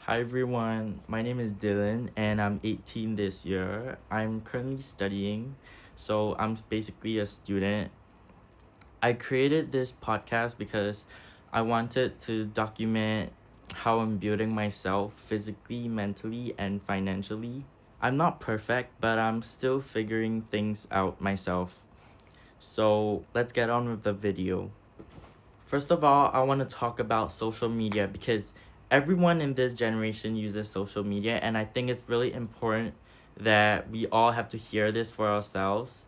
Hi everyone, my name is Dylan and I'm 18 this year. I'm currently studying, so I'm basically a student. I created this podcast because I wanted to document how I'm building myself physically, mentally, and financially. I'm not perfect, but I'm still figuring things out myself. So let's get on with the video. First of all, I want to talk about social media because everyone in this generation uses social media, and I think it's really important that we all have to hear this for ourselves.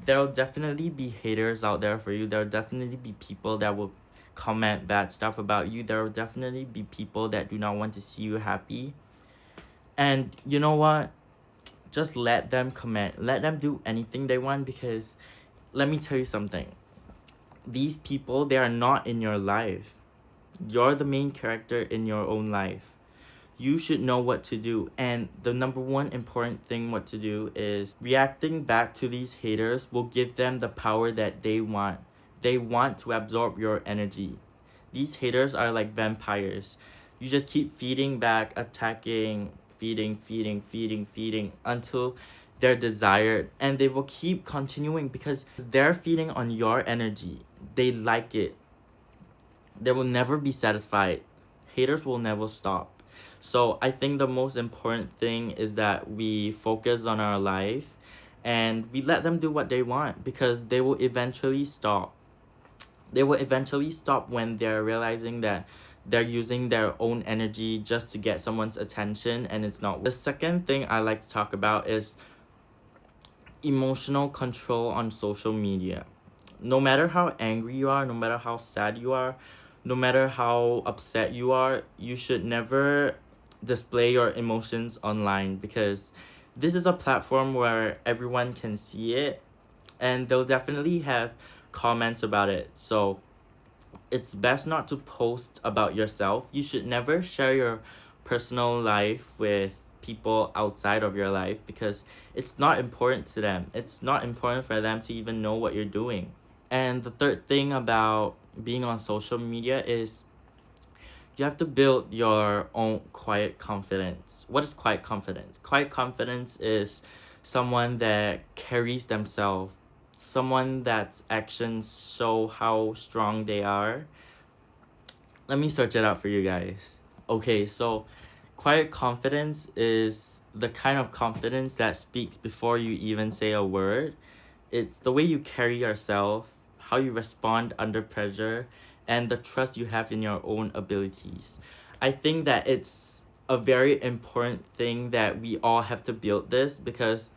There'll definitely be haters out there for you. There'll definitely be people that will comment bad stuff about you. There will definitely be people that do not want to see you happy. And you know what? Just let them comment. Let them do anything they want because let me tell you something. These people, they are not in your life. You're the main character in your own life. You should know what to do. And the number one important thing what to do is reacting back to these haters will give them the power that they want. They want to absorb your energy. These haters are like vampires. You just keep feeding back, attacking, feeding until they're desired, and they will keep continuing because they're feeding on your energy. They like it. They will never be satisfied. Haters will never stop. So I think the most important thing is that we focus on our life and we let them do what they want because they will eventually stop. They will eventually stop when they're realizing that they're using their own energy just to get someone's attention and it's not. The second thing I like to talk about is emotional control on social media. No matter how angry you are, no matter how sad you are, no matter how upset you are, you should never display your emotions online because this is a platform where everyone can see it and they'll definitely have comments about it. So it's best not to post about yourself. You should never share your personal life with people outside of your life because it's not important to them. It's not important for them to even know what you're doing. And the third thing about being on social media is you have to build your own quiet confidence. What is quiet confidence? Quiet confidence is someone that carries themselves, someone that's actions show how strong they are. Let me search it out for you guys. Okay, so quiet confidence is the kind of confidence that speaks before you even say a word. It's the way you carry yourself, how you respond under pressure, and the trust you have in your own abilities. I think that it's a very important thing that we all have to build this because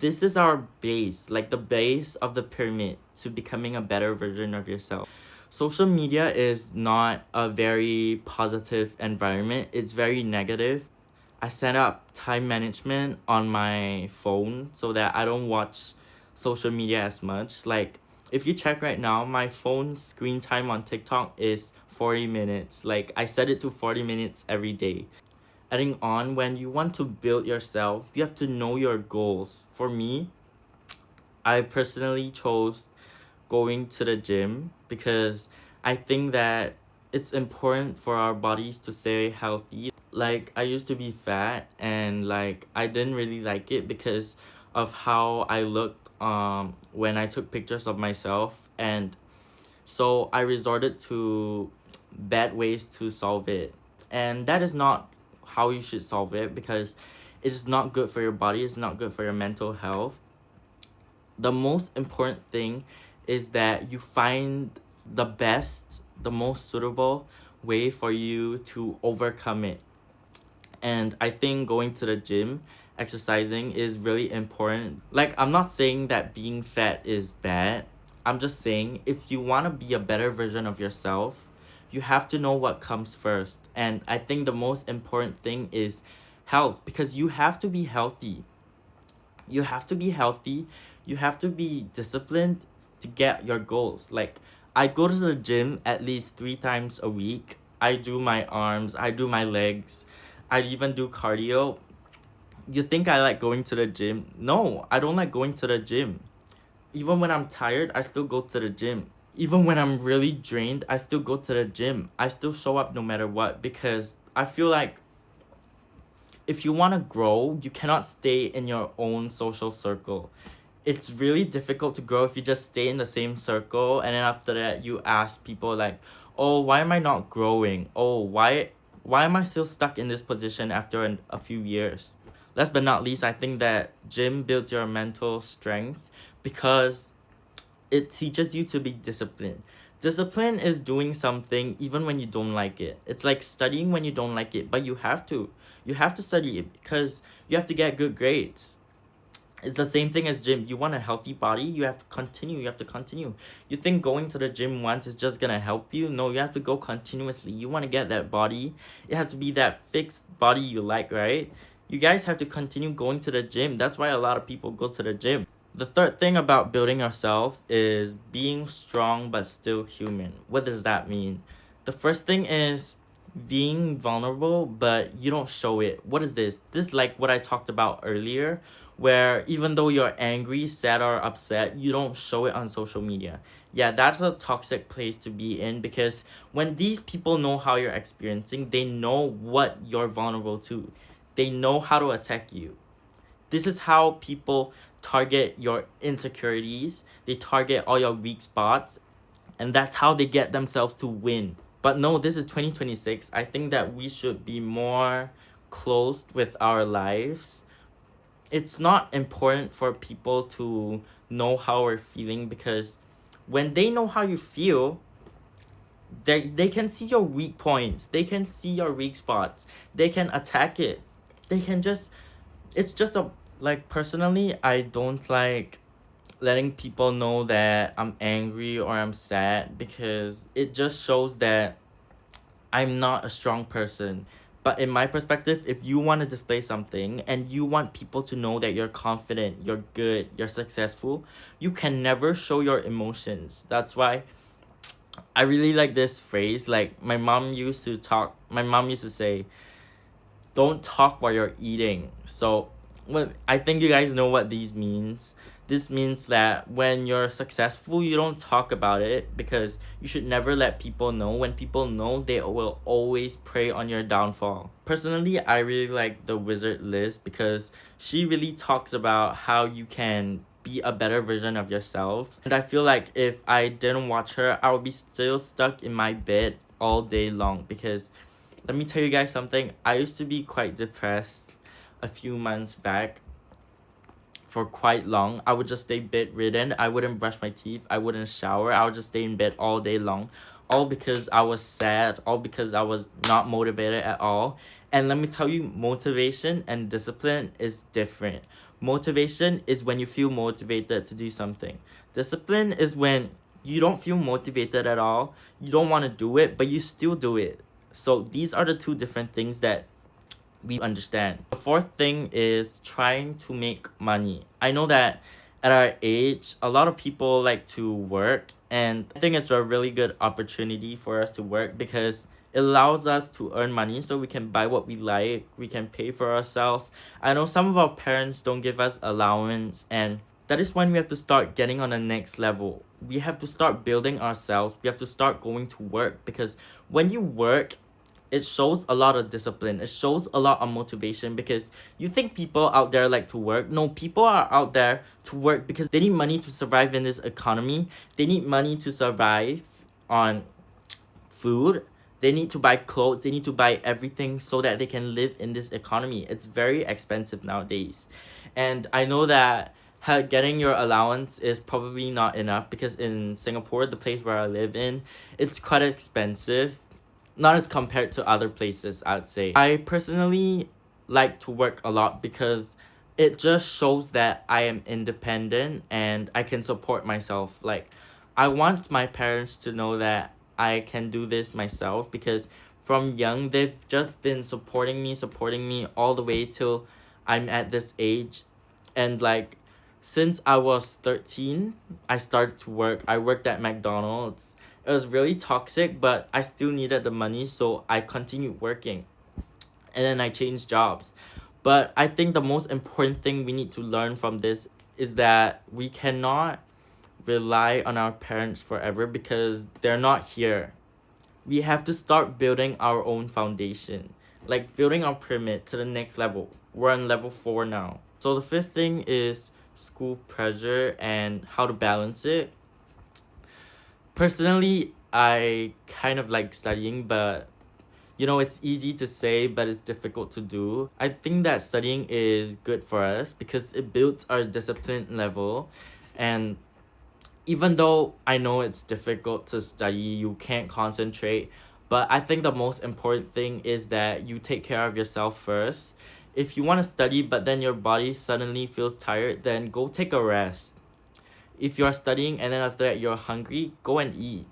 this is our base, like the base of the pyramid to becoming a better version of yourself. Social media is not a very positive environment, it's very negative. I set up time management on my phone so that I don't watch social media as much. Like, if you check right now, my phone's screen time on TikTok is 40 minutes. Like, I set it to 40 minutes every day. Adding on, when you want to build yourself, you have to know your goals. For me, I personally chose going to the gym because I think that it's important for our bodies to stay healthy. Like, I used to be fat and like I didn't really like it because of how I looked when I took pictures of myself, and so I resorted to bad ways to solve it. And that is not how you should solve it because it is not good for your body, it's not good for your mental health. The most important thing is that you find the best, the most suitable way for you to overcome it. And I think going to the gym, exercising is really important. Like, I'm not saying that being fat is bad. I'm just saying if you want to be a better version of yourself, you have to know what comes first. And I think the most important thing is health because you have to be healthy. You have to be healthy. You have to be disciplined to get your goals. Like, I go to the gym at least 3 times a week. I do my arms, I do my legs, I even do cardio. You think I like going to the gym? No, I don't like going to the gym. Even when I'm tired, I still go to the gym. Even when I'm really drained, I still go to the gym. I still show up no matter what because I feel like if you want to grow, you cannot stay in your own social circle. It's really difficult to grow if you just stay in the same circle, and then after that you ask people like, oh, why am I not growing? Oh, why am I still stuck in this position after a few years? Last but not least, I think that gym builds your mental strength because it teaches you to be disciplined. Discipline is doing something even when you don't like it. It's like studying when you don't like it, but you have to. You have to study it because you have to get good grades. It's the same thing as gym. You want a healthy body, you have to continue. You have to continue. You think going to the gym once is just gonna help you? No, you have to go continuously. You want to get that body. It has to be that fixed body you like, right? You guys have to continue going to the gym. That's why a lot of people go to the gym. The third thing about building yourself is being strong but still human. What does that mean? The first thing is being vulnerable but you don't show it. What is this? This is like what I talked about earlier, where even though you're angry, sad, or upset, you don't show it on social media. Yeah, that's a toxic place to be in because when these people know how you're experiencing, they know what you're vulnerable to. They know how to attack you. This is how people target your insecurities. They target all your weak spots, and that's how they get themselves to win. But no, this is 2026. I think that we should be more closed with our lives. It's not important for people to know how we're feeling because when they know how you feel, they can see your weak points. They can see your weak spots. They can attack it. They can just it's just a like personally I don't like letting people know that I'm angry or I'm sad because it just shows that I'm not a strong person. But in my perspective, if you want to display something and you want people to know that you're confident, you're good, you're successful, you can never show your emotions. That's why I really like this phrase. Like my mom used to say, don't talk while you're eating. So what I think you guys know what these means. This means that when you're successful, you don't talk about it because you should never let people know. When people know, they will always prey on your downfall. Personally, I really like the Wizard Liz because she really talks about how you can be a better version of yourself. And I feel like if I didn't watch her, I would be still stuck in my bed all day long because let me tell you guys something. I used to be quite depressed a few months back for quite long. I would just stay bedridden. I wouldn't brush my teeth. I wouldn't shower. I would just stay in bed all day long. All because I was sad. All because I was not motivated at all. And let me tell you, motivation and discipline is different. Motivation is when you feel motivated to do something. Discipline is when you don't feel motivated at all. You don't want to do it, but you still do it. So these are the two different things that we understand. The fourth thing is trying to make money. I know that at our age, a lot of people like to work, and I think it's a really good opportunity for us to work because it allows us to earn money so we can buy what we like, we can pay for ourselves. I know some of our parents don't give us allowance, and that is when we have to start getting on the next level. We have to start building ourselves. We have to start going to work because when you work, it shows a lot of discipline. It shows a lot of motivation because you think people out there like to work. No, people are out there to work because they need money to survive in this economy. They need money to survive on food. They need to buy clothes. They need to buy everything so that they can live in this economy. It's very expensive nowadays. And I know that getting your allowance is probably not enough because in Singapore, the place where I live in, it's quite expensive. Not as compared to other places, I'd say. I personally like to work a lot because it just shows that I am independent and I can support myself. Like, I want my parents to know that I can do this myself because from young, they've just been supporting me all the way till I'm at this age. And like, since I was 13, I started to work. I worked at McDonald's. It was really toxic, but I still needed the money, so I continued working. And then I changed jobs. But I think the most important thing we need to learn from this is that we cannot rely on our parents forever because they're not here. We have to start building our own foundation. like building our pyramid to the next level. We're on level 4 now. So the fifth thing is school pressure and how to balance it. Personally, I kind of like studying, but it's easy to say, but it's difficult to do. I think that studying is good for us because it builds our discipline level. And even though I know it's difficult to study, you can't concentrate, but I think the most important thing is that you take care of yourself first. If you want to study, but then your body suddenly feels tired, then go take a rest. If you're studying and then after that you're hungry, go and eat.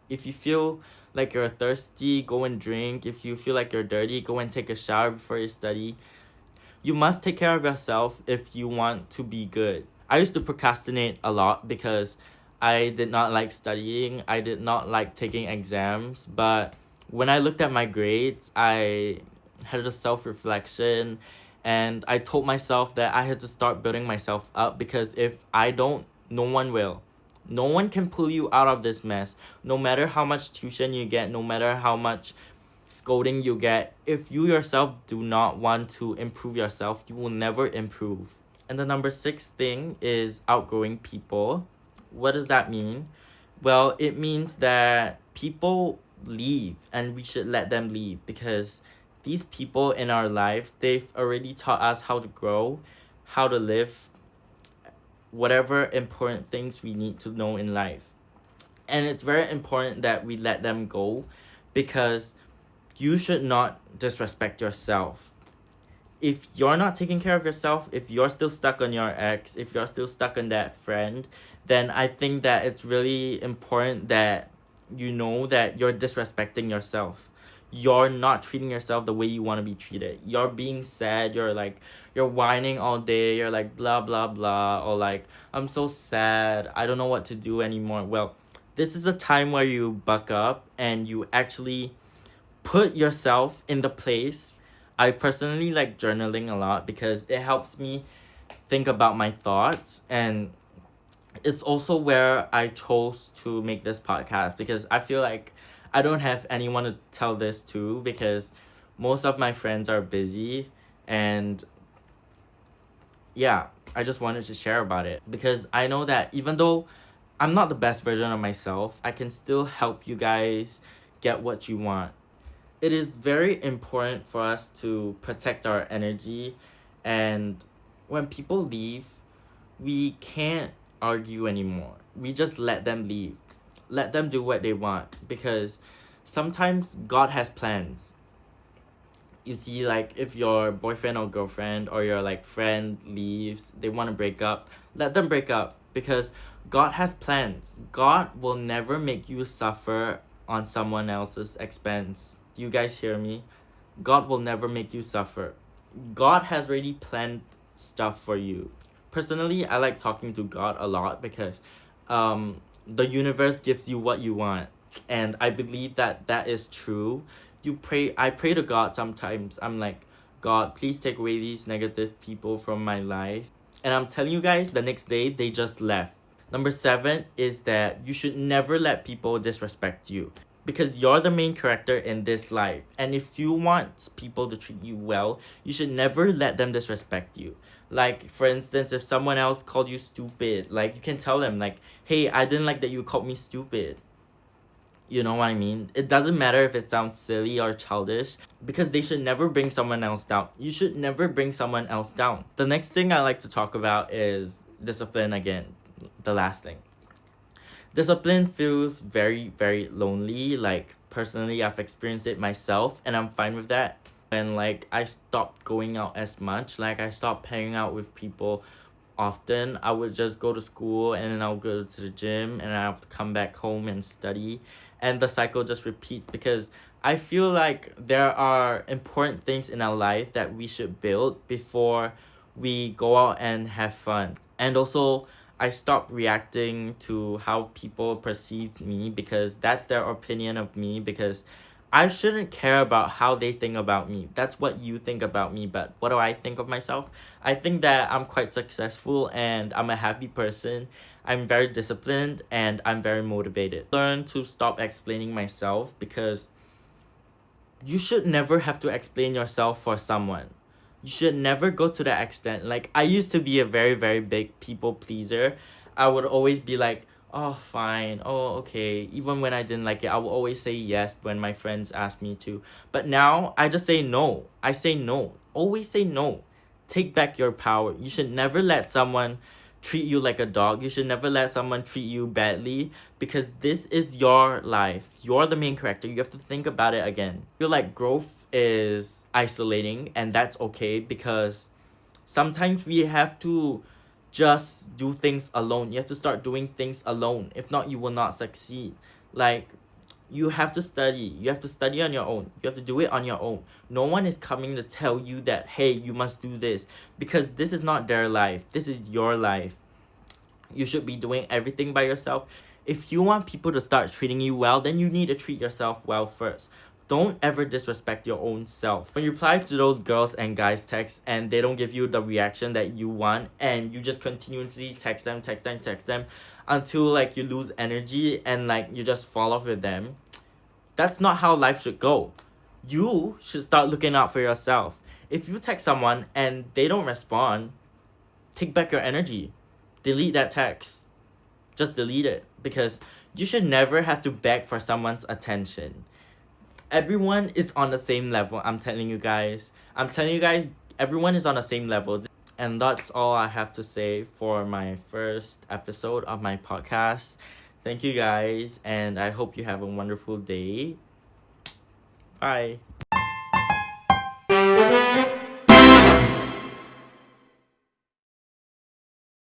If you feel like you're thirsty, go and drink. If you feel like you're dirty, go and take a shower before you study. You must take care of yourself if you want to be good. I used to procrastinate a lot because I did not like studying. I did not like taking exams. But when I looked at my grades, I had a self reflection and I told myself that I had to start building myself up because if I don't, no one will. No one can pull you out of this mess. No matter how much tuition you get, no matter how much scolding you get, if you yourself do not want to improve yourself, you will never improve. And the number 6 thing is outgrowing people. What does that mean? Well, it means that people leave and we should let them leave because these people in our lives, they've already taught us how to grow, how to live, whatever important things we need to know in life. And it's very important that we let them go because you should not disrespect yourself. If you're not taking care of yourself, if you're still stuck on your ex, if you're still stuck on that friend, then I think that it's really important that you know that you're disrespecting yourself. You're not treating yourself the way you want to be treated. You're being sad, you're whining all day, you're like blah blah blah, or like I'm so sad, I don't know what to do anymore. Well, this is a time where you buck up and you actually put yourself in the place. I personally like journaling a lot because it helps me think about my thoughts, and it's also where I chose to make this podcast because I feel like I don't have anyone to tell this to because most of my friends are busy, and yeah, I just wanted to share about it because I know that even though I'm not the best version of myself, I can still help you guys get what you want. It is very important for us to protect our energy, and when people leave, we can't argue anymore. We just let them leave. Let them do what they want because sometimes God has plans. You see, like if your boyfriend or girlfriend or your like friend leaves, they want to break up, let them break up because God has plans. God will never make you suffer on someone else's expense. Do you guys hear me? God will never make you suffer. God has already planned stuff for you. Personally, I like talking to God a lot because the universe gives you what you want, and I believe that that is true. I pray to God sometimes. I'm like, God, please take away these negative people from my life. And I'm telling you guys, the next day they just left. Number 7 is that you should never let people disrespect you because you're the main character in this life. And if you want people to treat you well, you should never let them disrespect you. Like, for instance, if someone else called you stupid, like, you can tell them, like, hey, I didn't like that you called me stupid. You know what I mean? It doesn't matter if it sounds silly or childish because they should never bring someone else down. You should never bring someone else down. The next thing I like to talk about is discipline again. The last thing. Discipline feels very, very lonely. Like, personally, I've experienced it myself and I'm fine with that. And like, I stopped going out as much. Like, I stopped hanging out with people often. I would just go to school and then I'll go to the gym and I have to come back home and study, and the cycle just repeats because I feel like there are important things in our life that we should build before we go out and have fun. And also, I stopped reacting to how people perceive me because that's their opinion of me, because I shouldn't care about how they think about me. That's what you think about me, but what do I think of myself? I think that I'm quite successful and I'm a happy person. I'm very disciplined and I'm very motivated. Learn to stop explaining myself because you should never have to explain yourself for someone. You should never go to that extent. Like, I used to be a very, very big people pleaser. I would always be like, oh, fine. Oh, okay. Even when I didn't like it, I would always say yes when my friends asked me to. But now, I just say no. I say no. Always say no. Take back your power. You should never let someone treat you like a dog. You should never let someone treat you badly, because this is your life. You're the main character. You have to think about it again. I feel like growth is isolating, and that's okay, because sometimes we have to just do things alone. You have to start doing things alone. If not, you will not succeed. Like, you have to study. You have to study on your own. You have to do it on your own. No one is coming to tell you that, hey, you must do this, because this is not their life. This is your life. You should be doing everything by yourself. If you want people to start treating you well, then you need to treat yourself well first. Don't ever disrespect your own self. When you reply to those girls and guys texts and they don't give you the reaction that you want, and you just continuously text them until like you lose energy and like you just fall off with them, that's not how life should go. You should start looking out for yourself. If you text someone and they don't respond, take back your energy. Delete that text. Just delete it, because you should never have to beg for someone's attention. Everyone is on the same level. I'm telling you guys, everyone is on the same level. And that's all I have to say for my first episode of my podcast. Thank you guys, and I hope you have a wonderful day. Bye.